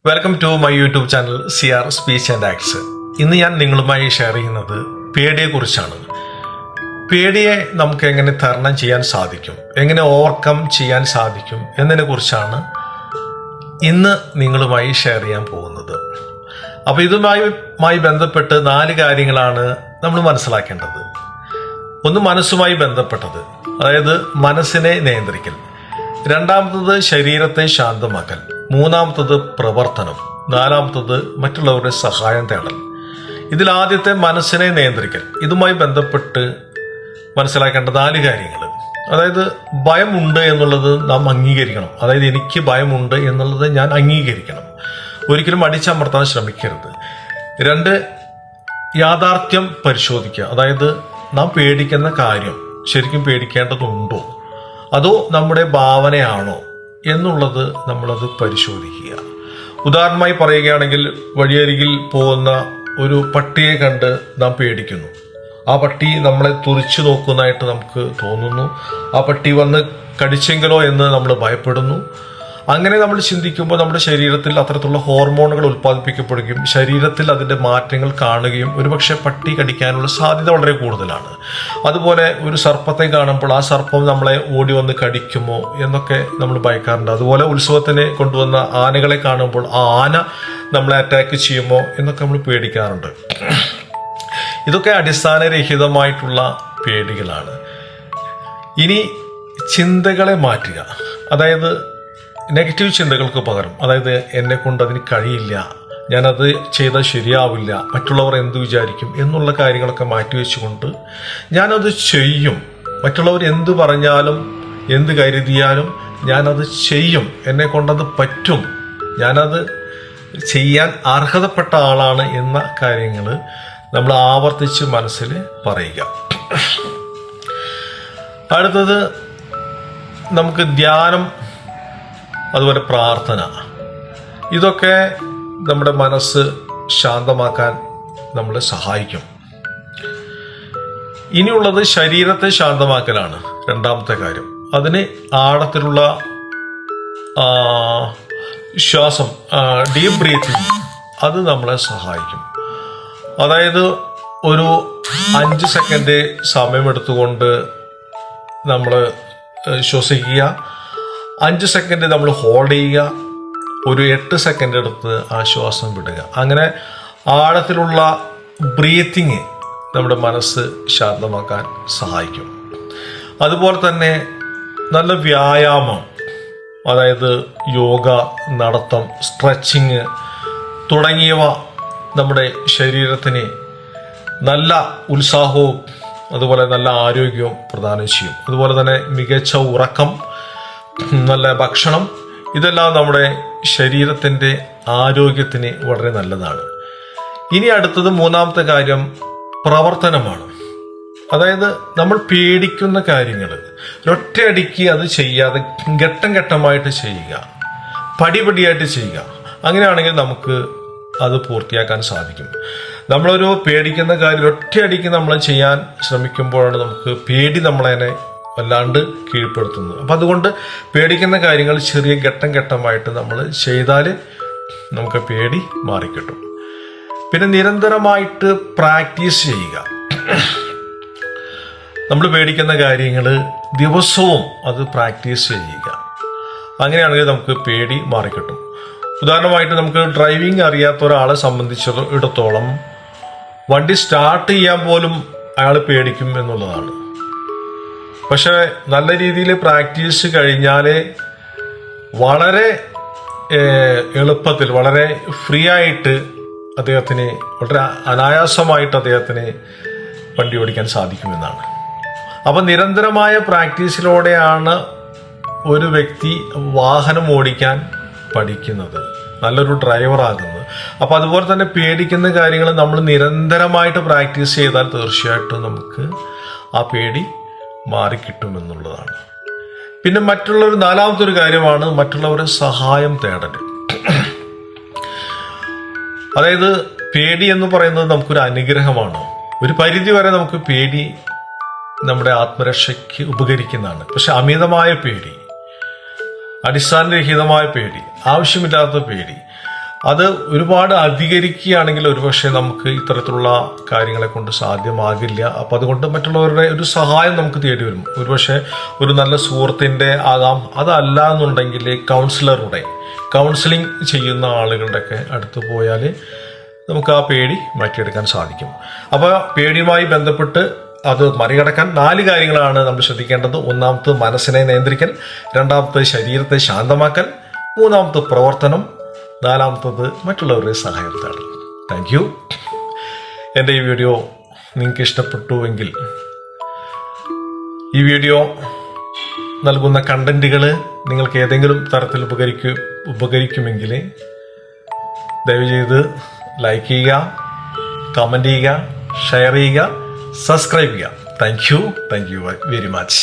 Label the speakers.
Speaker 1: Welcome to my YouTube channel CR speech and acts. ഇന്ന് ഞാൻ നിങ്ങളുമായി ഷെയർ ചെയ്യുന്നത് പേടിയെക്കുറിച്ചാണ്. പേടിയെ നമുക്ക് എങ്ങനെ തരണം ചെയ്യാൻ സാധിക്കും, എങ്ങനെ ഓവർകം ചെയ്യാൻ സാധിക്കും എന്നതിനെ ഇന്ന് നിങ്ങളുമായി ഷെയർ ചെയ്യാൻ പോകുന്നത്. അപ്പോൾ ഇതുമായി ബന്ധപ്പെട്ട് 4 കാര്യങ്ങളാണ് നമ്മൾ മനസ്സിലാക്കേണ്ടത്. ഒന്ന് മനസ്സുമായി ബന്ധപ്പെട്ടത്, അതായത് മനസ്സിനെ നിയന്ത്രിക്കൽ. രണ്ടാമത്തത് ശരീരത്തെ ശാന്തമാക്കൽ. മൂന്നാമത്തത് പ്രവർത്തനം. നാലാമത്തത് മറ്റുള്ളവരുടെ സഹായം തേടൽ. ഇതിൽ ആദ്യത്തെ മനസ്സിനെ നിയന്ത്രിക്കൽ, ഇതുമായി ബന്ധപ്പെട്ട് മനസ്സിലാക്കേണ്ട 4 കാര്യങ്ങൾ. അതായത് ഭയമുണ്ട് എന്നുള്ളത് നാം അംഗീകരിക്കണം. അതായത് എനിക്ക് ഭയമുണ്ട് എന്നുള്ളത് ഞാൻ അംഗീകരിക്കണം, ഒരിക്കലും അടിച്ചമർത്താൻ ശ്രമിക്കരുത്. 2, യാഥാർത്ഥ്യം പരിശോധിക്കുക. അതായത് നാം പേടിക്കുന്ന കാര്യം ശരിക്കും പേടിക്കേണ്ടതുണ്ടോ അതോ നമ്മുടെ ഭാവനയാണോ എന്നുള്ളത് നമ്മളത് പരിശോധിക്കുക. ഉദാഹരണമായി പറയുകയാണെങ്കിൽ, വഴിയരികിൽ പോകുന്ന ഒരു പട്ടിയെ കണ്ട് നാം പേടിക്കുന്നു. ആ പട്ടി നമ്മളെ തുറിച്ചു നോക്കുന്നതായിട്ട് നമുക്ക് തോന്നുന്നു. ആ പട്ടി വന്ന് കടിച്ചെങ്കിലോ എന്ന് നമ്മൾ ഭയപ്പെടുന്നു. അങ്ങനെ നമ്മൾ ചിന്തിക്കുമ്പോൾ നമ്മുടെ ശരീരത്തിൽ അത്തരത്തിലുള്ള ഹോർമോണുകൾ ഉൽപ്പാദിപ്പിക്കപ്പെടുകയും ശരീരത്തിൽ അതിൻ്റെ മാറ്റങ്ങൾ കാണുകയും ഒരുപക്ഷെ പട്ടി കടിക്കാനുള്ള സാധ്യത വളരെ കൂടുതലാണ്. അതുപോലെ ഒരു സർപ്പത്തെ കാണുമ്പോൾ ആ സർപ്പം നമ്മളെ ഓടി വന്ന് കടിക്കുമോ എന്നൊക്കെ നമ്മൾ ഭയക്കാറുണ്ട്. അതുപോലെ ഉത്സവത്തിന് കൊണ്ടുവന്ന ആനകളെ കാണുമ്പോൾ ആ ആന നമ്മളെ അറ്റാക്ക് ചെയ്യുമോ എന്നൊക്കെ നമ്മൾ പേടിക്കാറുണ്ട്. ഇതൊക്കെ അടിസ്ഥാനരഹിതമായിട്ടുള്ള പേടികളാണ്. ഇനി ചിന്തകളെ മാറ്റുക. അതായത് നെഗറ്റീവ് ചിന്തകൾക്ക് പകരം, അതായത് എന്നെ കൊണ്ട് അതിന് കഴിയില്ല, ഞാനത് ചെയ്താൽ ശരിയാവില്ല, മറ്റുള്ളവർ എന്ത് വിചാരിക്കും എന്നുള്ള കാര്യങ്ങളൊക്കെ മാറ്റിവെച്ചുകൊണ്ട് ഞാനത് ചെയ്യും, മറ്റുള്ളവർ എന്ത് പറഞ്ഞാലും എന്ത് കരുതിയാലും ഞാനത് ചെയ്യും, എന്നെ കൊണ്ടത് പറ്റും, ഞാനത് ചെയ്യാൻ അർഹതപ്പെട്ട ആളാണ് എന്ന കാര്യങ്ങൾ നമ്മൾ ആവർത്തിച്ച് മനസ്സിൽ പറയുക. അടുത്തത് നമുക്ക് ധ്യാനം, അതുപോലെ പ്രാർത്ഥന. ഇതൊക്കെ നമ്മുടെ മനസ്സ് ശാന്തമാക്കാൻ നമ്മളെ സഹായിക്കും. ഇനിയുള്ളത് ശരീരത്തെ ശാന്തമാക്കലാണ്, രണ്ടാമത്തെ കാര്യം. അതിന് ആഴത്തിലുള്ള ശ്വാസം, ഡീപ്പ് ബ്രീത്തിങ്, അത് നമ്മളെ സഹായിക്കും. അതായത് ഒരു 5 സെക്കൻഡ് സമയമെടുത്തുകൊണ്ട് നമ്മൾ ശ്വസിക്കുക, 5 സെക്കൻഡ് നമ്മൾ ഹോൾഡ് ചെയ്യുക, ഒരു 8 സെക്കൻഡ് എടുത്ത് ആ ശ്വാസം വിടുക. അങ്ങനെ ആഴത്തിലുള്ള ബ്രീത്തിങ് നമ്മുടെ മനസ്സ് ശാന്തമാക്കാൻ സഹായിക്കും. അതുപോലെ തന്നെ നല്ല വ്യായാമം, അതായത് യോഗ, നടത്തം, സ്ട്രെച്ചിങ് തുടങ്ങിയവ നമ്മുടെ ശരീരത്തിന് നല്ല ഉത്സാഹവും അതുപോലെ നല്ല ആരോഗ്യവും പ്രദാനം ചെയ്യും. അതുപോലെ തന്നെ മികച്ച ഉറക്കം, നല്ല ഭക്ഷണം, ഇതെല്ലാം നമ്മുടെ ശരീരത്തിൻ്റെ ആരോഗ്യത്തിന് വളരെ നല്ലതാണ്. ഇനി അടുത്തത് മൂന്നാമത്തെ കാര്യം പ്രവർത്തനമാണ്. അതായത് നമ്മൾ പേടിക്കുന്ന കാര്യങ്ങൾ ഒറ്റയടിക്ക് അത് ചെയ്യാതെ ഘട്ടം ഘട്ടമായിട്ട് ചെയ്യുക, പടിപടിയായിട്ട് ചെയ്യുക. അങ്ങനെയാണെങ്കിൽ നമുക്ക് അത് പൂർത്തിയാക്കാൻ സാധിക്കും. നമ്മളൊരു പേടിക്കുന്ന കാര്യം ഒറ്റയടിക്ക് നമ്മൾ ചെയ്യാൻ ശ്രമിക്കുമ്പോഴാണ് നമുക്ക് പേടി നമ്മളതിനെ വല്ലാണ്ട് കീഴ്പ്പെടുത്തുന്നത്. അപ്പം അതുകൊണ്ട് പേടിക്കുന്ന കാര്യങ്ങൾ ചെറിയ ഘട്ടം ഘട്ടമായിട്ട് നമ്മൾ ചെയ്താൽ നമുക്ക് പേടി മാറിക്കിട്ടും. പിന്നെ നിരന്തരമായിട്ട് പ്രാക്ടീസ് ചെയ്യുക. നമ്മൾ പേടിക്കുന്ന കാര്യങ്ങൾ ദിവസവും അത് പ്രാക്ടീസ് ചെയ്യുക. അങ്ങനെയാണെങ്കിൽ നമുക്ക് പേടി മാറിക്കിട്ടും. ഉദാഹരണമായിട്ട് നമുക്ക് ഡ്രൈവിംഗ് അറിയാത്ത ഒരാളെ സംബന്ധിച്ചിടത്തോളം വണ്ടി സ്റ്റാർട്ട് ചെയ്യാൻ പോലും അയാൾ പേടിക്കും എന്നുള്ളതാണ്. പക്ഷെ നല്ല രീതിയിൽ പ്രാക്ടീസ് കഴിഞ്ഞാൽ വളരെ എളുപ്പത്തിൽ, വളരെ ഫ്രീ ആയിട്ട് അദ്ദേഹത്തിന്, വളരെ അനായാസമായിട്ട് അദ്ദേഹത്തിന് വണ്ടി ഓടിക്കാൻ സാധിക്കുമെന്നാണ്. അപ്പം നിരന്തരമായ പ്രാക്ടീസിലൂടെയാണ് ഒരു വ്യക്തി വാഹനം ഓടിക്കാൻ പഠിക്കുന്നത്, നല്ലൊരു ഡ്രൈവറാകുന്നത്. അപ്പം അതുപോലെ തന്നെ പേടിക്കുന്ന കാര്യങ്ങൾ നമ്മൾ നിരന്തരമായിട്ട് പ്രാക്ടീസ് ചെയ്താൽ തീർച്ചയായിട്ടും നമുക്ക് ആ പേടി മാറിക്കിട്ടുമെന്നുള്ളതാണ്. പിന്നെ നാലാമത്തെ ഒരു കാര്യമാണ് മറ്റുള്ളവരുടെ സഹായം തേടൽ. അതായത് പേടി എന്ന് പറയുന്നത് നമുക്കൊരു അനുഗ്രഹമാണ്. ഒരു പരിധി വരെ നമുക്ക് പേടി നമ്മുടെ ആത്മരക്ഷയ്ക്ക് ഉപകരിക്കുന്നതാണ്. പക്ഷെ അമിതമായ പേടി, അടിസ്ഥാനരഹിതമായ പേടി, ആവശ്യമില്ലാത്ത പേടി, അത് ഒരുപാട് അധികരിക്കുകയാണെങ്കിൽ ഒരുപക്ഷെ നമുക്ക് ഇത്തരത്തിലുള്ള കാര്യങ്ങളെ കൊണ്ട് സാധ്യമാകില്ല. അപ്പം അതുകൊണ്ട് മറ്റുള്ളവരുടെ ഒരു സഹായം നമുക്ക് തേടി വരും. ഒരുപക്ഷെ ഒരു നല്ല സുഹൃത്തിൻ്റെ ആകാം, അതല്ല എന്നുണ്ടെങ്കിൽ കൗൺസിലിംഗ് ചെയ്യുന്ന ആളുകളുടെ ഒക്കെ അടുത്ത് പോയാൽ നമുക്ക് ആ പേടി മാറ്റിയെടുക്കാൻ സാധിക്കും. അപ്പോൾ പേടിയുമായി ബന്ധപ്പെട്ട് അത് മറികടക്കാൻ 4 കാര്യങ്ങളാണ് നമ്മൾ ശ്രദ്ധിക്കേണ്ടത്. ഒന്നാമത് മനസ്സിനെ നിയന്ത്രിക്കൽ, രണ്ടാമത് ശരീരത്തെ ശാന്തമാക്കൽ, മൂന്നാമത് പ്രവർത്തനം, നാലാമത്തത് മറ്റുള്ളവരുടെ സഹായം തേടൽ. Thank you. എൻ്റെ ഈ വീഡിയോ നിങ്ങൾക്ക് ഇഷ്ടപ്പെട്ടുവെങ്കിൽ ഈ വീഡിയോ നൽകുന്ന കണ്ടന്റുകൾ നിങ്ങൾക്ക് ഏതെങ്കിലും തരത്തിൽ ഉപകരിക്കുമെങ്കിൽ ദയവ് ചെയ്ത് ലൈക്ക് ചെയ്യുക, കമൻറ്റ് ചെയ്യുക, ഷെയർ ചെയ്യുക, സബ്സ്ക്രൈബ് ചെയ്യുക. Thank you very much.